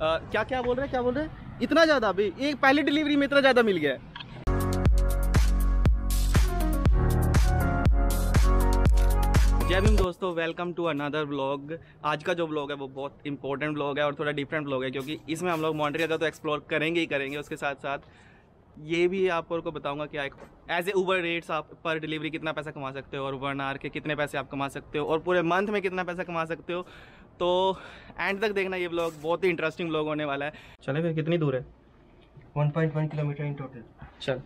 क्या क्या बोल रहे हैं इतना ज़्यादा अभी एक पहली डिलीवरी में इतना ज़्यादा मिल गया है। जय भीम दोस्तों, वेलकम टू अनदर व्लॉग। आज का जो व्लॉग है वो बहुत इंपॉर्टेंट व्लॉग है और थोड़ा डिफरेंट व्लॉग है, क्योंकि इसमें हम लोग मॉन्ट्रियल का तो एक्सप्लोर करेंगे ही करेंगे, उसके साथ साथ ये भी आपको बताऊंगा कि एज ए उबर रेट्स आप पर डिलीवरी कितना पैसा कमा सकते हो और 1 आवर के कितने पैसे आप कमा सकते हो और पूरे मंथ में कितना पैसा कमा सकते हो। तो एंड तक देखना, ये व्लॉग बहुत ही इंटरेस्टिंग व्लॉग होने वाला है। चले फिर, कितनी दूर है? 1.1 किलोमीटर इन टोटल। चल,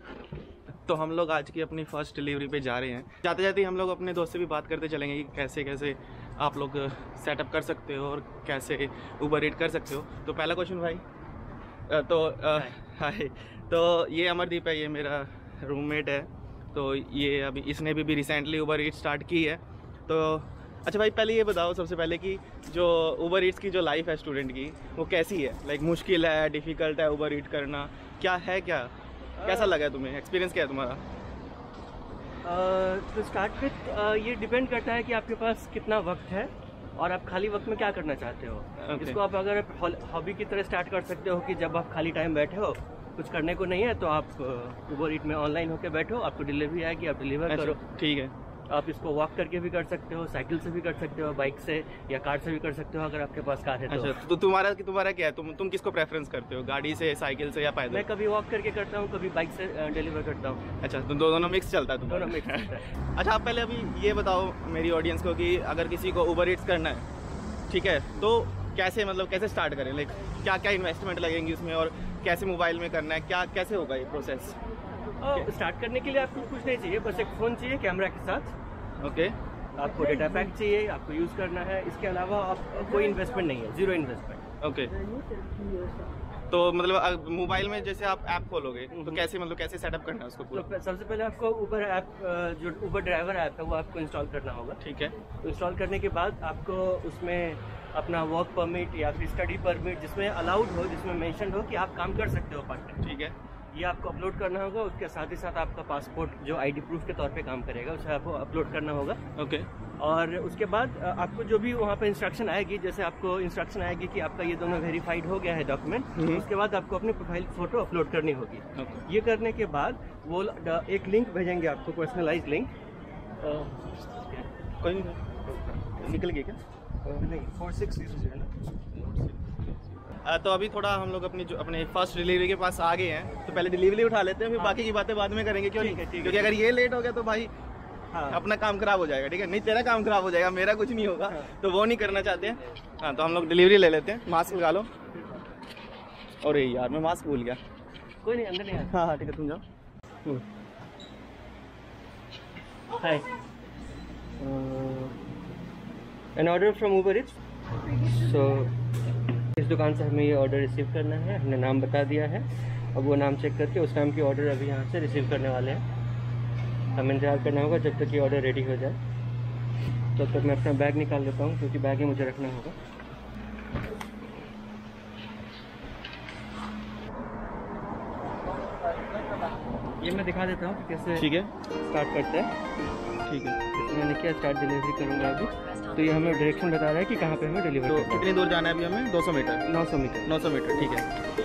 तो हम लोग आज की अपनी फ़र्स्ट डिलीवरी पे जा रहे हैं। जाते जाते हम लोग अपने दोस्त से भी बात करते चलेंगे कि कैसे कैसे आप लोग सेटअप कर सकते हो और कैसे उबर ईट कर सकते हो। तो पहला क्वेश्चन भाई, हाय, तो ये अमरदीप है, ये मेरा रूममेट है। तो ये अभी इसने भी रिसेंटली उबर ईट स्टार्ट की है। तो अच्छा भाई, पहले ये बताओ सबसे पहले कि जो उबर ईट्स की जो लाइफ है स्टूडेंट की, वो कैसी है? लाइक मुश्किल है, डिफ़िकल्ट है उबर ईट करना, क्या है, कैसा लगा है तुम्हें? एक्सपीरियंस क्या है तुम्हारा? तो स्टार्ट विथ ये डिपेंड करता है कि आपके पास कितना वक्त है और आप खाली वक्त में क्या करना चाहते हो। इसको आप अगर हॉबी की तरह स्टार्ट कर सकते हो कि जब आप खाली टाइम बैठे हो, कुछ करने को नहीं है, तो आप उबर ईट में ऑनलाइन होकर बैठो, आपको डिलीवरी आएगी, आप डिलीवर करो। ठीक है। आप इसको वॉक करके भी कर सकते हो, साइकिल से भी कर सकते हो, बाइक से या कार से भी कर सकते हो अगर आपके पास कार है। अच्छा, तो तुम्हारा क्या है? तुम किसको प्रेफरेंस करते हो, गाड़ी से, साइकिल से या पैदल? मैं कभी वॉक करके करता हूँ, कभी बाइक से डिलीवर करता हूँ। अच्छा, तो दोनों मिक्स चलता है तुम्हारा? दोनों मिक्स चलता है। अच्छा, आप पहले अभी ये बताओ मेरी ऑडियंस को कि अगर किसी को उबर ईट्स करना है, ठीक है, तो कैसे स्टार्ट करें? लाइक क्या क्या इन्वेस्टमेंट लगेंगी उसमें और कैसे मोबाइल में करना है, कैसे होगा ये प्रोसेस? स्टार्ट करने के लिए आपको कुछ नहीं चाहिए, बस एक फ़ोन चाहिए कैमरा के साथ। ओके। आपको डेटा पैक चाहिए, आपको यूज़ करना है। इसके अलावा आप कोई इन्वेस्टमेंट नहीं है, जीरो इन्वेस्टमेंट। ओके। तो मतलब मोबाइल में जैसे आप ऐप खोलोगे तो कैसे सेटअप करना है उसको पूरा? तो सबसे पहले आपको उबर ऐप, जो उबर ड्राइवर ऐप है, वो आपको इंस्टॉल करना होगा। ठीक है। तो इंस्टॉल करने के बाद आपको उसमें अपना वर्क परमिट या फिर स्टडी परमिट, जिसमें अलाउड हो, जिसमें मेंशन हो कि आप काम कर सकते हो पार्ट टाइम, ठीक है, ये आपको अपलोड करना होगा। उसके साथ ही साथ आपका पासपोर्ट जो आईडी प्रूफ के तौर पे काम करेगा, उसे आपको अपलोड करना होगा। ओके। और उसके बाद आपको जो भी वहाँ पे इंस्ट्रक्शन आएगी, जैसे आपको इंस्ट्रक्शन आएगी कि आपका ये दोनों वेरीफाइड हो गया है डॉक्यूमेंट, उसके बाद आपको अपनी प्रोफाइल फोटो अपलोड करनी होगी। ये करने के बाद वो एक लिंक भेजेंगे आपको, पर्सनलाइज लिंक। कोई नहीं निकल गई क्या? नहीं, 4600 है ना। तो अभी थोड़ा हम लोग अपने फर्स्ट डिलीवरी के पास आ गए हैं, तो पहले डिलीवरी उठा लेते हैं, फिर बाकी की बातें बाद में करेंगे। क्यों नहीं? क्योंकि अगर ये लेट हो गया तो भाई अपना काम खराब हो जाएगा। ठीक है, नहीं तेरा काम खराब हो जाएगा, मेरा कुछ नहीं होगा, तो वो नहीं करना चाहते हैं। हाँ, तो हम लोग डिलीवरी ले लेते हैं। मास्क लगा लो। अरे यार, मैं मास्क भूल गया। कोई नहीं, अंदर नहीं। हाँ, ठीक है, तुम जाओ। Hi, an order from Uber Eats. So इस दुकान से हमें ये ऑर्डर रिसीव करना है। हमने नाम बता दिया है, अब वो नाम चेक करके उस नाम की ऑर्डर अभी यहाँ से रिसीव करने वाले हैं। हमें इंतजार करना होगा जब तक ये ऑर्डर रेडी हो जाए। तब तक मैं अपना बैग निकाल लेता हूँ, क्योंकि बैग ही मुझे रखना होगा। ये मैं दिखा देता हूँ कैसे, ठीक है, स्टार्ट करते हैं। ठीक है, मैंने क्या स्टार्ट डिलीवरी करूँगा अभी। तो ये हमें डायरेक्शन बता रहा है कि कहाँ पे हमें डिलीवर करना है। कितनी दूर जाना है अभी हमें? 200 मीटर। 900 मीटर। 900 मीटर, ठीक है।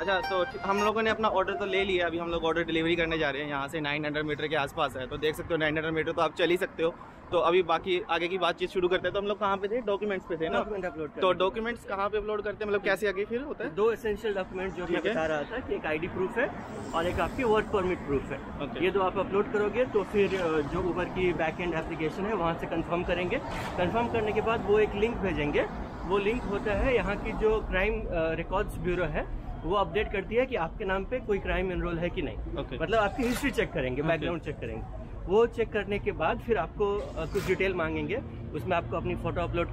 अच्छा, तो हम लोगों ने अपना ऑर्डर तो ले लिया। अभी हम लोग ऑर्डर डिलीवरी करने जा रहे हैं। यहाँ से 900 मीटर के आसपास है, तो देख सकते हो 900 मीटर तो आप चल ही सकते हो। तो अभी बाकी आगे की बातचीत शुरू करते हैं। तो हम लोग कहाँ पे थे? डॉक्यूमेंट्स पे थे ना? Document upload. तो डॉक्यूमेंट्स कहाँ पे अपलोड करते हैं, मतलब कैसे आगे फिर होता है? 2 एसेंशियल डॉक्यूमेंट जो मैं बता रहा था कि एक आईडी प्रूफ है और एक आपकी वर्क परमिट प्रूफ है। ये 2 आप अपलोड करोगे तो फिर जो उबर की बैक एंड एप्लीकेशन है वहाँ से कंफर्म करेंगे। कंफर्म करने के बाद वो एक लिंक भेजेंगे। वो लिंक होता है यहाँ की जो क्राइम रिकॉर्ड्स ब्यूरो है, वो अपडेट करती है कि आपके नाम पे कोई क्राइम एनरोल है कि नहीं। मतलब आपकी हिस्ट्री चेक करेंगे, बैकग्राउंड चेक करेंगे। वो चेक करने के बाद फिर आपको कुछ डिटेल मांगेंगे। उसमें आपको अपनी फ़ोटो अपलोड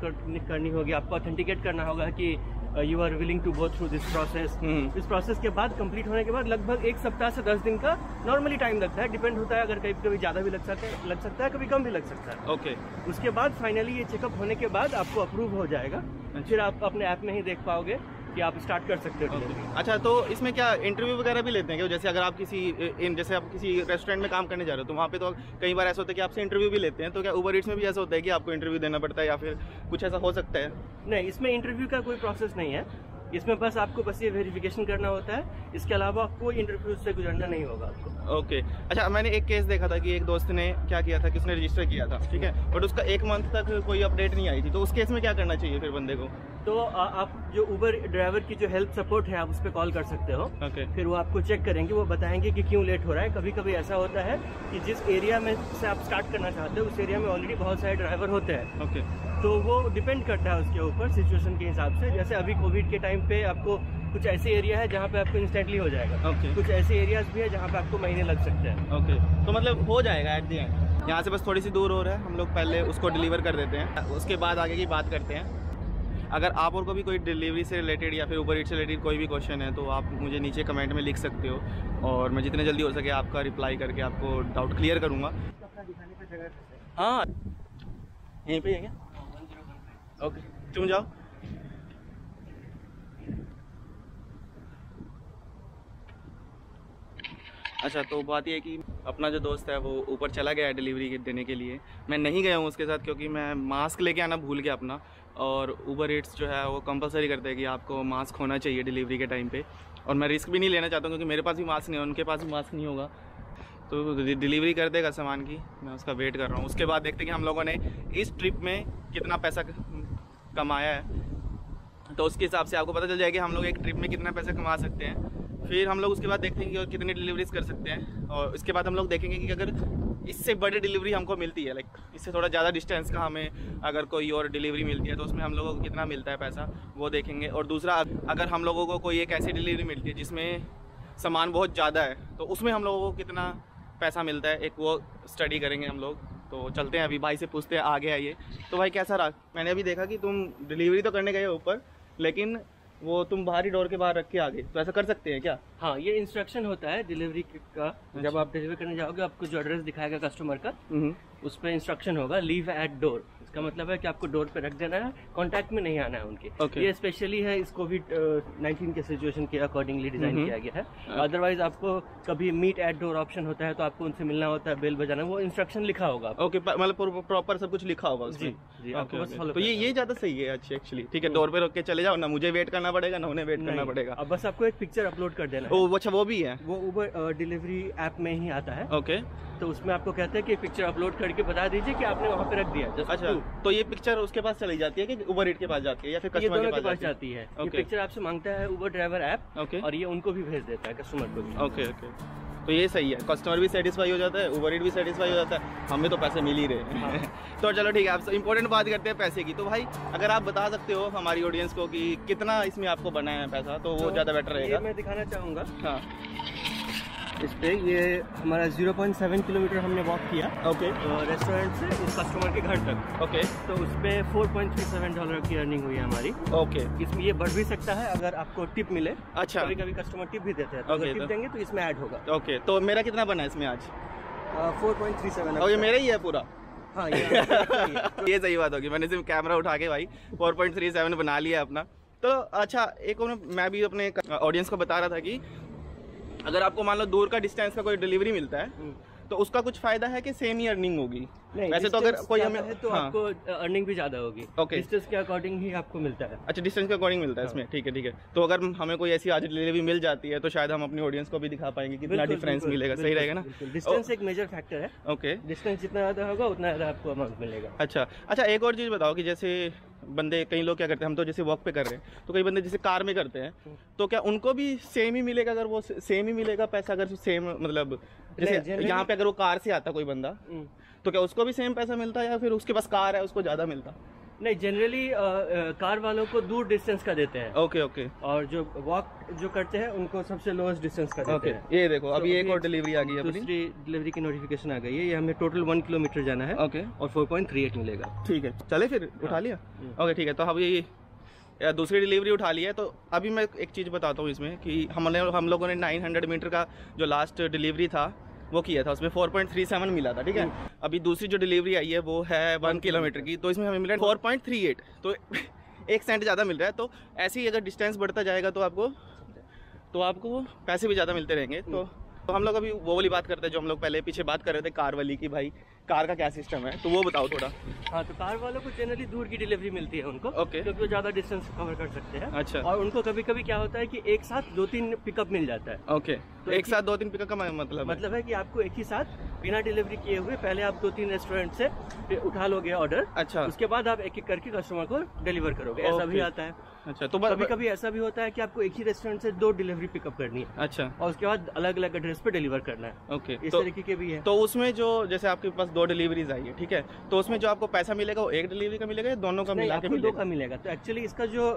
करनी होगी। आपको ऑथेंटिकेट करना होगा कि you are willing to go through this process. इस प्रोसेस के बाद कंप्लीट होने के बाद लगभग 1 सप्ताह से 10 दिन का नॉर्मली टाइम लगता है, डिपेंड होता है, अगर कभी ज़्यादा भी लग सकता है, कभी कम भी लग सकता है। ओके। उसके बाद फाइनली ये चेकअप होने के बाद आपको अप्रूव हो जाएगा, फिर आप अपने ऐप में ही देख पाओगे कि आप स्टार्ट कर सकते हो डिलीवरी। अच्छा, तो इसमें क्या इंटरव्यू वगैरह भी लेते हैं क्या? जैसे अगर आप जैसे आप किसी रेस्टोरेंट में काम करने जा रहे हो तो वहाँ पे तो कई बार ऐसा होता है कि आपसे इंटरव्यू भी लेते हैं, तो क्या उबर ईट्स में भी ऐसा होता है कि आपको इंटरव्यू देना पड़ता है या फिर कुछ ऐसा हो सकता है? नहीं, इसमें इंटरव्यू का कोई प्रोसेस नहीं है, इसमें बस आपको ये वेरिफिकेशन करना होता है, इसके अलावा कोई इंटरव्यू से गुजरना नहीं होगा आपको। ओके। अच्छा, मैंने एक केस देखा था कि एक दोस्त ने क्या किया था कि उसने रजिस्टर किया था, ठीक है, बट उसका 1 मंथ तक कोई अपडेट नहीं आई थी, तो उस केस में क्या करना चाहिए फिर बंदे को? तो आप जो उबर ड्राइवर की जो हेल्प सपोर्ट है आप उस पर कॉल कर सकते हो। फिर वो आपको चेक करेंगे, वो बताएंगे कि क्यों लेट हो रहा है। कभी कभी ऐसा होता है कि जिस एरिया में से आप स्टार्ट करना चाहते हो उस एरिया में ऑलरेडी बहुत सारे ड्राइवर होते हैं। ओके। तो वो डिपेंड करता है उसके ऊपर सिचुएशन के हिसाब से। जैसे अभी कोविड के टाइम पे आपको कुछ ऐसे एरिया है जहाँ पे आपको इंस्टेंटली हो जाएगा। कुछ ऐसे एरियाज भी है जहाँ पे आपको महीने लग सकते हैं। ओके, तो मतलब हो जाएगा एट द एंड। यहाँ से बस थोड़ी सी दूर हो रहा है, हम लोग पहले उसको डिलीवर कर देते हैं, उसके बाद आगे की बात करते हैं। अगर आप और को भी कोई डिलीवरी से रिलेटेड या फिर उबर ईट्स से रिलेटेड कोई भी क्वेश्चन है तो आप मुझे नीचे कमेंट में लिख सकते हो और मैं जितने जल्दी हो सके आपका रिप्लाई करके आपको डाउट क्लियर करूँगा। हाँ, यहीं पे है क्या? ओके, तुम जाओ। अच्छा, तो बात ये है कि अपना जो दोस्त है वो ऊपर चला गया है डिलीवरी देने के लिए। मैं नहीं गया हूँ उसके साथ क्योंकि मैं मास्क लेके आना भूल गया अपना, और उबर ईट्स जो है वो कंपलसरी करता है कि आपको मास्क होना चाहिए डिलीवरी के टाइम पे, और मैं रिस्क भी नहीं लेना चाहता हूँ क्योंकि मेरे पास भी मास्क नहीं है, उनके पास भी मास्क नहीं होगा। तो डिलीवरी कर देगा सामान की, मैं उसका वेट कर रहा हूँ। उसके बाद देखते हैं कि हम लोगों ने इस ट्रिप में कितना पैसा कमाया है, तो उसके हिसाब से आपको पता चल जाएगा कि हम लोग एक ट्रिप में कितना पैसा कमा सकते हैं। फिर हम लोग उसके बाद देखेंगे और कितनी डिलीवरीज कर सकते हैं, और उसके बाद हम लोग देखेंगे कि अगर इससे बड़ी डिलीवरी हमको मिलती है, लाइक इससे थोड़ा ज़्यादा डिस्टेंस का हमें अगर कोई और डिलीवरी मिलती है तो उसमें हम लोगों को कितना मिलता है पैसा, वो देखेंगे। और दूसरा, अगर हम लोगों को कोई एक ऐसी डिलीवरी मिलती है जिसमें सामान बहुत ज़्यादा है तो उसमें हम लोगों को कितना पैसा मिलता है, एक वो स्टडी करेंगे हम लोग। तो चलते हैं, अभी भाई से पूछते हैं आगे आइए। तो भाई कैसा रहा? मैंने अभी देखा कि तुम डिलीवरी तो करने गए हो ऊपर, लेकिन वो तुम बाहरी डोर के बाहर रख के आ गए, तो ऐसा कर सकते हैं क्या? हाँ, ये इंस्ट्रक्शन होता है डिलीवरी का। जब आप डिलीवरी करने जाओगे आपको जो एड्रेस दिखाएगा कस्टमर का, उस पर इंस्ट्रक्शन होगा लीव एट डोर। इसका मतलब है कि आपको डोर पे रख देना है, कांटेक्ट में नहीं आना है उनके। ये स्पेशली है इस कोविड-19 के सिचुएशन के अकॉर्डिंगली डिजाइन किया गया है। अदरवाइज आपको कभी मीट एट डोर ऑप्शन होता है तो आपको उनसे मिलना होता है, बेल बजाना, वो इंस्ट्रक्शन लिखा होगा। ओके, मतलब प्रॉपर सब कुछ लिखा होगा उसमें। जी, आपको बस फॉलो। तो ये ज्यादा सही है अच्छी एक्चुअली। ठीक है, डोर पे रोक के चले जाओ, ना मुझे वेट करना पड़ेगा ना उन्हें वेट करना पड़ेगा। अब बस आपको एक पिक्चर अपलोड कर देना है। ओ अच्छा, वो भी है, वो उबर डिलीवरी ऐप में ही आता है। ओके, तो उसमें आपको कहते हैं कि पिक्चर अपलोड करके बता दीजिए कि आपने वहाँ पे रख दिया। अच्छा, तो ये पिक्चर उसके पास चली जाती है कि उबर ईट के पास जाती है या फिर कस्टमर के पास जाती है? ये पिक्चर आपसे मांगता है उबर ड्राइवर ऐप, और ये उनको भी भेज देता है, कस्टमर को भी। ओके, तो ये सही है, कस्टमर भी सेटिस्फाई हो जाता है, उबर ईट भी सेटिस्फाई हो जाता है, हमें तो पैसे मिल ही रहे हैं। तो चलो ठीक है, आप इंपॉर्टेंट बात करते हैं पैसे की। तो भाई अगर आप बता सकते हो हमारी ऑडियंस को कि कितना इसमें आपको बना है पैसा, तो वो ज़्यादा बेटर रहेगा। मैं दिखाना चाहूँगा। हाँ, इस पे ये हमारा 0.7 किलोमीटर हमने वॉक किया। ओके, रेस्टोरेंट से इस कस्टमर के घर तक। ओके, तो उस पर $4.37 की अर्निंग हुई है हमारी। ओके, इसमें ये बढ़ भी सकता है अगर आपको टिप मिले। अच्छा, कभी कभी कस्टमर टिप भी देते हैं, तो अगर टिप देंगे तो इसमें ऐड होगा। ओके, तो मेरा कितना बना है इसमें आज? 4.37। और ये मेरा ही है पूरा? हाँ, ये सही बात होगी, मैंने सिर्फ कैमरा उठा के भाई 4.37 बना लिया अपना। तो अच्छा, एक और मैं भी अपने ऑडियंस को बता रहा था कि अगर आपको मान लो दूर का डिस्टेंस का कोई डिलीवरी मिलता है तो उसका कुछ फायदा है कि सेम ही अर्निंग होगी? वैसे तो अगर कोई हमें है तो आपको अर्निंग भी ज्यादा होगी। ओके, डिस्टेंस के अकॉर्डिंग ही आपको मिलता है। अच्छा, डिस्टेंस के अकॉर्डिंग मिलता है इसमें। ठीक है, ठीक है। तो अगर हमें कोई ऐसी आज डिलीवरी मिल जाती है तो शायद हम अपनी ऑडियंस को भी दिखा पाएंगे कितना डिफरेंस मिलेगा। सही रहेगा ना? डिस्टेंस एक मेजर फैक्टर है। ओके, डिस्टेंस जितना ज्यादा होगा उतना ज्यादा आपको अमाउंट मिलेगा। अच्छा, एक और चीज़ बताओ कि जैसे बंदे, कई लोग क्या करते हैं, हम तो जैसे वॉक पे कर रहे हैं, तो कई बंदे जैसे कार में करते हैं, तो क्या उनको भी सेम ही मिलेगा? अगर वो सेम ही मिलेगा पैसा, अगर सेम मतलब जैसे यहाँ पे अगर वो कार से आता कोई बंदा, तो क्या उसको भी सेम पैसा मिलता है या फिर उसके पास कार है उसको ज़्यादा मिलता? नहीं, जनरली कार वालों को दूर डिस्टेंस का देते हैं। ओके, ओके, और जो वॉक जो करते हैं उनको सबसे लोएस्ट डिस्टेंस का देते हैं। ये देखो, अभी एक और डिलीवरी आ गई है, दूसरी डिलीवरी की नोटिफिकेशन आ गई है। ये हमें टोटल 1 किलोमीटर जाना है। ओके, और 4.38 मिलेगा। ठीक है, चले फिर उठा लिया। ओके, ठीक है। तो अब ये या दूसरी डिलीवरी उठा ली है। तो अभी मैं एक चीज़ बताता हूँ इसमें कि हम लोगों ने 900 मीटर का जो लास्ट डिलीवरी था वो किया था, उसमें 4.37 मिला था, ठीक है। अभी दूसरी जो डिलीवरी आई है वो है 1 किलोमीटर की, तो इसमें हमें मिला 4.38, तो 1 सेंट ज़्यादा मिल रहा है। तो ऐसे ही अगर डिस्टेंस बढ़ता जाएगा तो आपको पैसे भी ज़्यादा मिलते रहेंगे। तो हम लोग अभी वो वाली बात करते हैं जो हम लोग पहले पीछे बात कर रहे थे, कार वाली की। भाई कार का क्या सिस्टम है, तो वो बताओ थोड़ा। हाँ, तो कार वालों को जनरली दूर की डिलीवरी मिलती है उनको, क्योंकि वो ज़्यादा डिस्टेंस कवर कर सकते हैं। अच्छा। और उनको कभी कभी क्या होता है कि एक साथ 2-3 पिकअप मिल जाता है। ओके, तो एक साथ 2-3 पिकअप का मतलब है कि आपको एक ही साथ बिना डिलीवरी किए हुए पहले आप 2-3 रेस्टोरेंट से उठा लोगे ऑर्डर। अच्छा। उसके बाद आप एक एक करके कस्टमर को डिलीवर करोगे, ऐसा भी आता है। अच्छा। तो कभी कभी ऐसा भी होता है कि आपको एक ही रेस्टोरेंट से 2 डिलीवरी पिकअप करनी है। अच्छा। और उसके बाद अलग अलग एड्रेस पे डिलीवर करना है। ओके, इस तरीके के भी है। तो उसमें जो जैसे आपके पास 2 डिलीवरीज आई है, ठीक है, तो उसमें जो आपको पैसा मिलेगा वो एक डिलीवरी का मिलेगा या दोनों का मिला के मिलेगा? 2 का मिलेगा। तो एक्चुअली इसका जो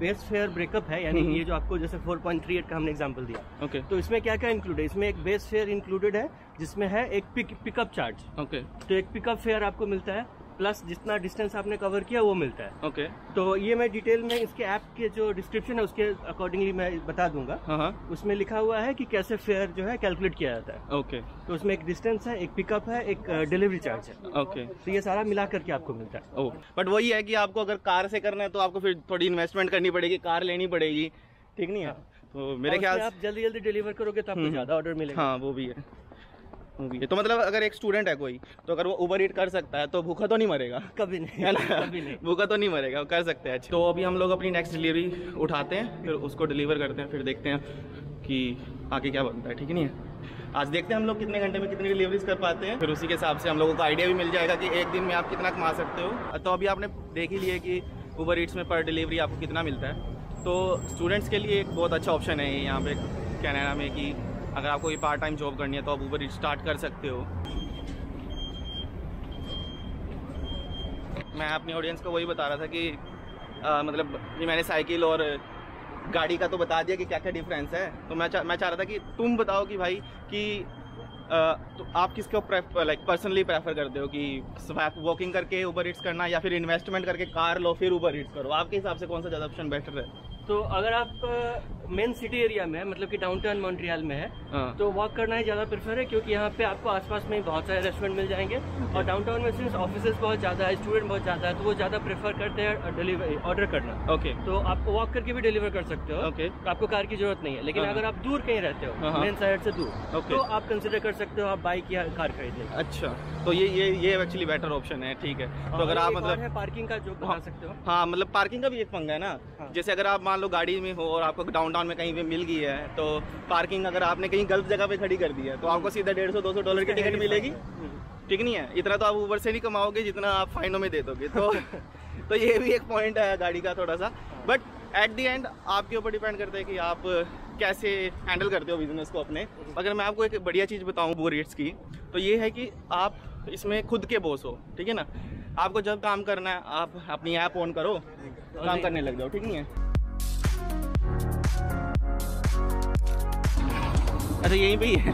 बेस फेयर ब्रेकअप है, यानी ये जो आपको जैसे 4.38 का हमने एग्जांपल दिया, ओके, तो इसमें क्या क्या इंक्लूड है? इसमें एक बेस फेयर इंक्लूडेड है जिसमें है एक पिकअप चार्ज। ओके, तो एक पिकअप फेयर आपको मिलता है, प्लस जितना डिस्टेंस आपने कवर किया वो मिलता है। ओके। तो ये मैं डिटेल में इसके ऐप के जो डिस्क्रिप्शन है उसके अकॉर्डिंगली मैं बता दूंगा। हाँ। उसमें लिखा हुआ है कि कैसे फेयर जो है कैलकुलेट किया जाता है। ओके। तो उसमें एक डिस्टेंस है, एक पिकअप है, एक डिलीवरी चार्ज है। ओके। तो ये सारा मिला करके आपको मिलता है। बट वही है कि आपको अगर कार से करना है तो आपको फिर थोड़ी इन्वेस्टमेंट करनी पड़ेगी, कार लेनी पड़ेगी, ठीक नहीं है? तो मेरे ख्याल से आप जल्दी जल्दी डिलीवर करोगे तो आपको ज्यादा ऑर्डर मिलेगा। हाँ, वो भी है। तो मतलब अगर एक स्टूडेंट है कोई, तो अगर वो उबर ईट कर सकता है तो भूखा तो नहीं मरेगा? कभी नहीं, है ना? कभी नहीं, भूखा तो नहीं मरेगा, वो कर सकते हैं। तो अभी हम लोग अपनी नेक्स्ट डिलीवरी उठाते हैं, फिर उसको डिलीवर करते हैं, फिर देखते हैं कि आगे क्या बनता है, ठीक नहीं है? आज देखते हैं हम लोग कितने घंटे में कितनी डिलीवरीज कर पाते हैं, फिर उसी के हिसाब से हम लोगों को आइडिया भी मिल जाएगा कि एक दिन में आप कितना कमा सकते हो। तो अभी आपने देख ही लिया कि उबर ईट्स में पर डिलीवरी आपको कितना मिलता है। तो स्टूडेंट्स के लिए एक बहुत अच्छा ऑप्शन है यहाँ पे कनाडा में कि अगर आपको ये पार्ट टाइम जॉब करनी है तो आप उबर ईट्स स्टार्ट कर सकते हो। मैं अपनी ऑडियंस को वही बता रहा था कि मतलब ये मैंने साइकिल और गाड़ी का तो बता दिया कि क्या क्या डिफरेंस है। तो मैं चाह रहा था कि तुम बताओ कि भाई कि तो आप किसको पर्सनली प्रेफर करते हो कि वॉकिंग करके उबर ईट्स करना या फिर इन्वेस्टमेंट करके कार लो फिर उबर ईट्स करो? आपके हिसाब से कौन सा ज़्यादा ऑप्शन बेटर है? तो अगर आप मेन सिटी एरिया में है, मतलब कि डाउनटाउन मॉन्ट्रियल में है, तो वॉक करना ही ज़्यादा प्रेफर है, क्योंकि यहाँ पे आपको आसपास में बहुत सारे रेस्टोरेंट मिल जाएंगे। और डाउनटाउन में सिर्फ ऑफिसेज बहुत ज़्यादा है, स्टूडेंट बहुत ज़्यादा है, तो वो ज़्यादा प्रेफर करते हैं डिलीवरी ऑर्डर करना। ओके। तो आप वॉक करके भी डिलीवर कर सकते हो। ओके। तो आपको कार की जरूरत नहीं है। लेकिन अगर आप दूर कहीं रहते हो, मेन साइड से दूर, तो आप कंसिडर कर सकते हो आप बाइक या कार खरीद लें। अच्छा, तो ये एक्चुअली बेटर ऑप्शन है, ठीक है। तो अगर आप मतलब पार्किंग का जो बता सकते हो। हाँ, मतलब पार्किंग का भी एक पंगा है ना। जैसे अगर आप मान लो गाड़ी में हो और आपको डाउनटाउन में कहीं पे मिल गई है, तो पार्किंग अगर आपने कहीं गलत जगह पे खड़ी कर दी है तो आपको सीधा $150-200 की टिकट मिलेगी, ठीक नहीं है? इतना तो आप उबर से नहीं कमाओगे जितना आप फाइनों में दे दोगे। तो ये भी एक पॉइंट है गाड़ी का थोड़ा सा। बट एट दी एंड आपके ऊपर डिपेंड करता है कि आप कैसे हैंडल करते हो बिजनेस को अपने। अगर मैं आपको एक बढ़िया चीज़ बताऊँ उबर ईट्स की, तो ये है कि आप इसमें खुद के बॉस हो, ठीक है ना? आपको जब काम करना है आप अपनी ऐप ऑन करो, काम करने लग जाओ, ठीक नहीं है? अच्छा, यहीं पे ही है।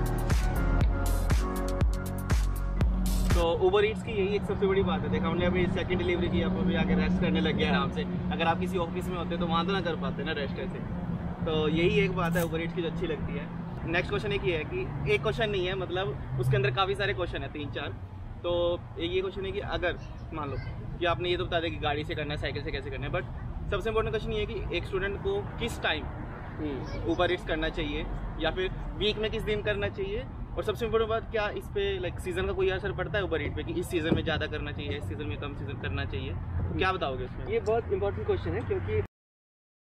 तो उबर ईट्स की यही एक सबसे बड़ी बात है। देखा हमने अभी सेकंड डिलीवरी की, आप अभी आके रेस्ट करने लग गया आराम से। अगर आप किसी ऑफिस में होते तो वहाँ तो ना कर पाते ना रेस्ट ऐसे। तो यही एक बात है उबर ईट्स की जो अच्छी लगती है। नेक्स्ट क्वेश्चन एक ही है कि एक क्वेश्चन नहीं है, मतलब उसके अंदर काफ़ी सारे क्वेश्चन है, 3-4। तो एक ये क्वेश्चन है कि अगर मान लो कि आपने ये तो बता दिया कि गाड़ी से करना है, साइकिल से कैसे करना है, बट सबसे इम्पोर्टेंट क्वेश्चन ये है कि एक स्टूडेंट को किस टाइम उबर ईट्स करना चाहिए या फिर वीक में किस दिन करना चाहिए, और सबसे इम्पोर्टेंट बात क्या इस पे सीजन का कोई असर पड़ता है उबर ईट पे कि इस सीजन में ज़्यादा करना चाहिए, इस सीजन में कम सीजन करना चाहिए? तो क्या बताओगे इसमें? ये बहुत इंपॉर्टेंट क्वेश्चन है, क्योंकि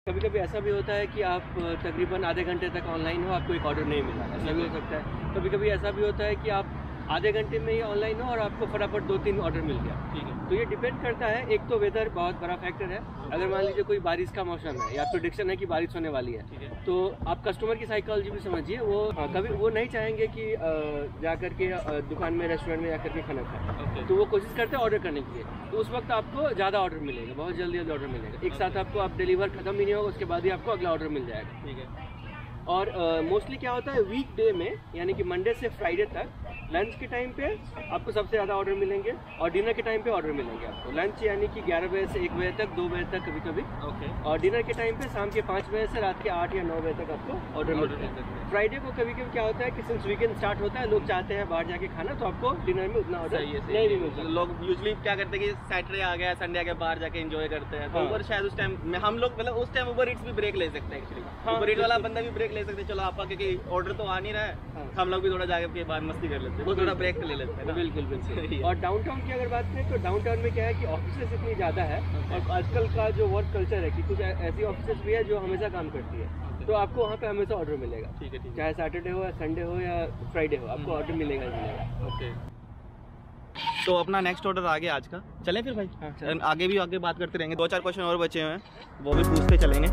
कभी कभी ऐसा भी होता है कि आप तकरीबन आधे घंटे तक ऑनलाइन हो, आपको एक ऑर्डर नहीं मिला, ऐसा भी हो सकता है। कभी कभी ऐसा भी होता है कि आप आधे घंटे में ही ऑनलाइन हो और आपको फटाफट 2-3 ऑर्डर मिल गया, ठीक है। तो ये डिपेंड करता है, एक तो वेदर बहुत बड़ा फैक्टर है। अगर मान लीजिए कोई बारिश का मौसम है या प्रेडिक्शन है कि बारिश होने वाली है, तो आप कस्टमर की साइकोलॉजी भी समझिए। वो कभी वो नहीं चाहेंगे कि जा करके दुकान में, रेस्टोरेंट में जाकर के खाना खाए, तो वो कोशिश करते हैं ऑर्डर करने के लिए। तो उस वक्त आपको ज़्यादा ऑर्डर मिलेगा, बहुत जल्दी ऑर्डर मिलेगा। एक साथ आपको आप डिलीवर खत्म भी नहीं होगा, उसके बाद ही आपको अगला ऑर्डर मिल जाएगा, ठीक है। और मोस्टली क्या होता है वीक डे में, यानी कि मंडे से फ्राइडे तक लंच के टाइम पे आपको सबसे ज़्यादा ऑर्डर मिलेंगे और डिनर के टाइम पे ऑर्डर मिलेंगे आपको। लंच यानी कि 11 बजे से 1 बजे तक, 2 बजे तक कभी कभी। ओके। और डिनर के टाइम पे शाम के 5 बजे से रात के 8 या 9 बजे तक आपको ऑर्डर मिलता है। फ्राइडे को कभी कभी क्या होता है कि सिंस वीकेंड स्टार्ट होता है, लोग चाहते हैं बाहर जाके खाना, तो आपको डिनर में उतना ऑर्डर नहीं भी मिलता। लोग यूजुअली क्या करते हैं कि सैटरडे आ गया, संडे आ गया, बाहर जाके एंजॉय करते हैं। तो ऊबर शायद उस टाइम में हम लोग मतलब उस टाइम ऊबर ईट्स भी ब्रेक ले सकते हैं एक्चुअली। ऊबर ईट वाला बंदा भी ब्रेक ले सकते हैं, चलो आपका क्योंकि ऑर्डर तो आ नहीं रहा है, हम लोग भी थोड़ा जाके के बाद मस्ती कर लेते हैं, वो थोड़ा ब्रेक ले लेते हैं। बिल्कुल बिल्कुल। और डाउनटाउन की अगर बात करें तो डाउनटाउन में क्या है कि ऑफिसेस इतनी ज़्यादा है और आजकल का जो वर्क कल्चर है कि कुछ ऐसी ऑफिसेस भी है जो हमेशा काम करती है, तो आपको वहाँ पे हमेशा ऑर्डर मिलेगा। ठीक है, चाहे सैटरडे हो या संडे हो या फ्राइडे हो, आपको ऑर्डर मिलेगा ही मिलेगा। ओके। तो अपना नेक्स्ट ऑर्डर आ गया आज का, चलें फिर भाई। हाँ, आगे भी आगे बात करते रहेंगे। 2-4 क्वेश्चन और बचे हुए हैं, वो भी पूछते चलेंगे।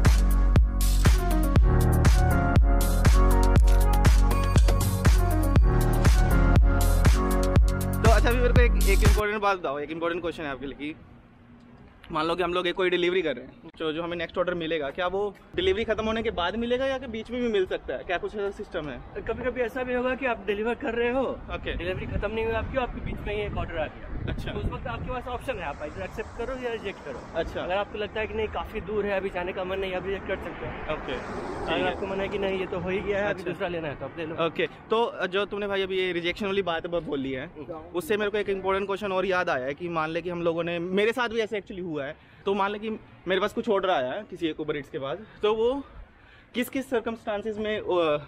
तो अच्छा भी मेरे को एक इम्पोर्टेंट बात बताओ, एक इम्पोर्टेंट क्वेश्चन है आपके लिए कि मान लो कि हम लोग कोई डिलीवरी कर रहे हैं, जो हमें नेक्स्ट ऑर्डर मिलेगा, क्या वो डिलीवरी खत्म होने के बाद मिलेगा या कि बीच में भी मिल सकता है? क्या कुछ ऐसा सिस्टम है? कभी कभी ऐसा भी होगा कि आप डिलीवर कर रहे हो, ओके, डिलीवरी खत्म नहीं हुई आपकी, आपके बीच में ही एक ऑर्डर आ गया। अच्छा, तो उस वक्त आपके पास ऑप्शन है, आप इधर एक्सेप्ट करो या रिजेक्ट करो। अच्छा, अगर आपको लगता है कि नहीं काफी दूर है, अभी जाने का मन नहीं, आप रिजेक्ट कर सकते हैं। ओके। अगर आपको मन है कि नहीं ये तो हो ही गया है, अभी दूसरा लेना है तो आप ले लो। ओके। तो जो तुमने भाई अभी ये रिजेक्शन वाली बात बोली है, उससे मेरे को एक इम्पोर्टेंट क्वेश्चन और याद आया है कि मान ले कि हम लोगों ने, मेरे साथ भी ऐसे एक्चुअली हुआ है, तो मान ले कि मेरे पास कुछ ऑर्डर आया है किसी एक ऊबर ईट्स के बाद, तो वो किस किस सर्कमस्टांसेस में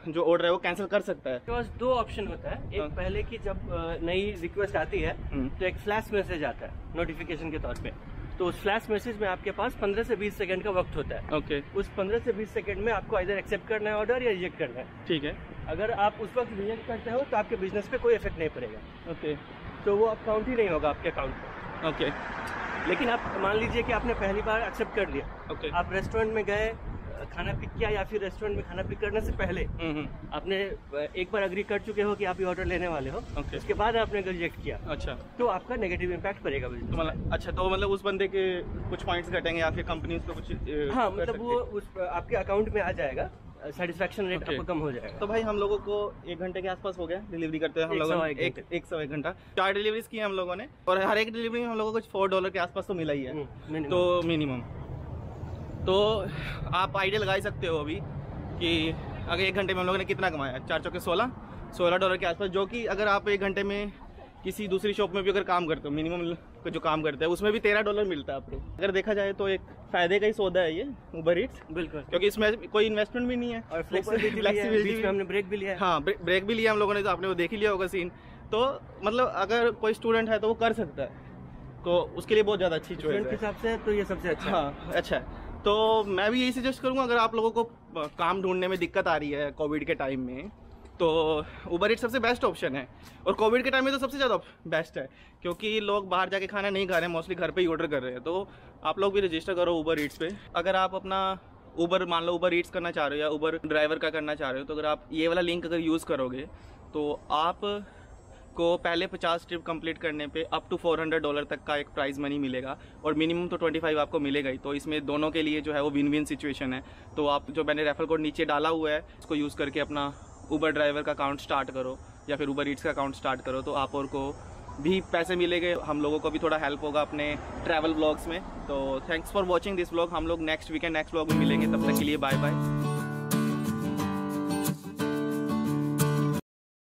जो ऑर्डर है वो कैंसिल कर सकता है? आपके पास 2 ऑप्शन होता है। एक पहले की जब नई रिक्वेस्ट आती है तो एक फ्लैश मैसेज आता है नोटिफिकेशन के तौर पे, तो उस फ्लैश मैसेज में आपके पास 15 से 20 सेकंड का वक्त होता है। ओके। उस 15 से 20 सेकंड में आपको इधर एक्सेप्ट करना है ऑर्डर या रिजेक्ट करना है। ठीक है। अगर आप उस वक्त रिजेक्ट करते हो तो आपके बिजनेस पे कोई इफेक्ट नहीं पड़ेगा। ओके। तो वो काउंट ही नहीं होगा आपके अकाउंट में। ओके। लेकिन आप मान लीजिए कि आपने पहली बार एक्सेप्ट कर लिया, ओके। आप रेस्टोरेंट में गए, खाना पिक किया, या फिर रेस्टोरेंट में खाना पिक करने से पहले आपने एक बार एग्री कर चुके हो कि आप ये ऑर्डर लेने वाले हो, उसके बाद आपने रिजेक्ट किया, अच्छा, तो आपका नेगेटिव इम्पैक्ट पड़ेगा बिजनेस। तो मतलब अच्छा, तो मतलब उस बंदे के कुछ पॉइंट्स घटेंगे या फिर कंपनी उसको कुछ हाँ, मतलब वो उस आपके अकाउंट में आ जाएगा, सेटिस्फैक्शन रेट आपको कम हो जाएगा। तो भाई हम लोगों को 1 घंटे के आसपास हो गया डिलीवरी करते हैं हम लोगों ने, 1 घंटा 4 डिलीवरीज की हम लोगों ने, और हर एक डिलीवरी में हम लोगों को कुछ $4 के आसपास तो मिला ही है, तो मिनिमम। तो आप आइडिया लगा ही सकते हो अभी कि अगर 1 घंटे में हम लोगों ने कितना कमाया, 4 चौके $16 के आसपास, जो कि अगर आप 1 घंटे में किसी दूसरी शॉप में भी अगर काम करते हो, मिनिमम जो काम करते हैं उसमें भी $13 मिलता है आपको। अगर देखा जाए तो एक फायदे का ही सौदा है ये ऊबर ईट्स, बिल्कुल, क्योंकि इसमें कोई इन्वेस्टमेंट भी नहीं है और फ्लेक्सिबिलिटी, हमने ब्रेक भी लिया है। हाँ, ब्रेक भी लिया हम लोगों ने, तो आपने वो देख ही लिया होगा सीन। तो मतलब अगर कोई स्टूडेंट है तो वो कर सकता है, तो उसके लिए बहुत ज़्यादा अच्छी चॉइस है। के हिसाब से तो ये सबसे अच्छा। हाँ, अच्छा है। तो मैं भी यही सजेस्ट करूँगा, अगर आप लोगों को काम ढूंढने में दिक्कत आ रही है कोविड के टाइम में, तो ऊबर ईट्स सबसे बेस्ट ऑप्शन है। और कोविड के टाइम में तो सबसे ज़्यादा बेस्ट है, क्योंकि लोग बाहर जाके खाना नहीं खा रहे हैं, मोस्टली घर पे ही ऑर्डर कर रहे हैं। तो आप लोग भी रजिस्टर करो ऊबर ईट्स पे। अगर आप अपना ऊबर, मान लो ऊबर ईट्स करना चाह रहे हो या ऊबर ड्राइवर का करना चाह रहे हो, तो अगर आप ये वाला लिंक अगर यूज़ करोगे तो आप को पहले 50 ट्रिप कंप्लीट करने पे अप टू $400 तक का एक प्राइज़ मनी मिलेगा, और मिनिमम तो 25 आपको मिलेगा ही। तो इसमें दोनों के लिए जो है वो विन विन सिचुएशन है। तो आप जो मैंने रेफरल कोड नीचे डाला हुआ है उसको यूज़ करके अपना ऊबर ड्राइवर का अकाउंट स्टार्ट करो या फिर ऊबर ईट्स का अकाउंट स्टार्ट करो, तो आप और को भी पैसे मिलेंगे, हम लोगों को भी थोड़ा हेल्प होगा अपने ट्रैवल व्लॉग्स में। तो thanks for watching this vlog. हम लोग नेक्स्ट वीकेंड नेक्स्ट व्लॉग में मिलेंगे, तब तक के लिए बाय बाय।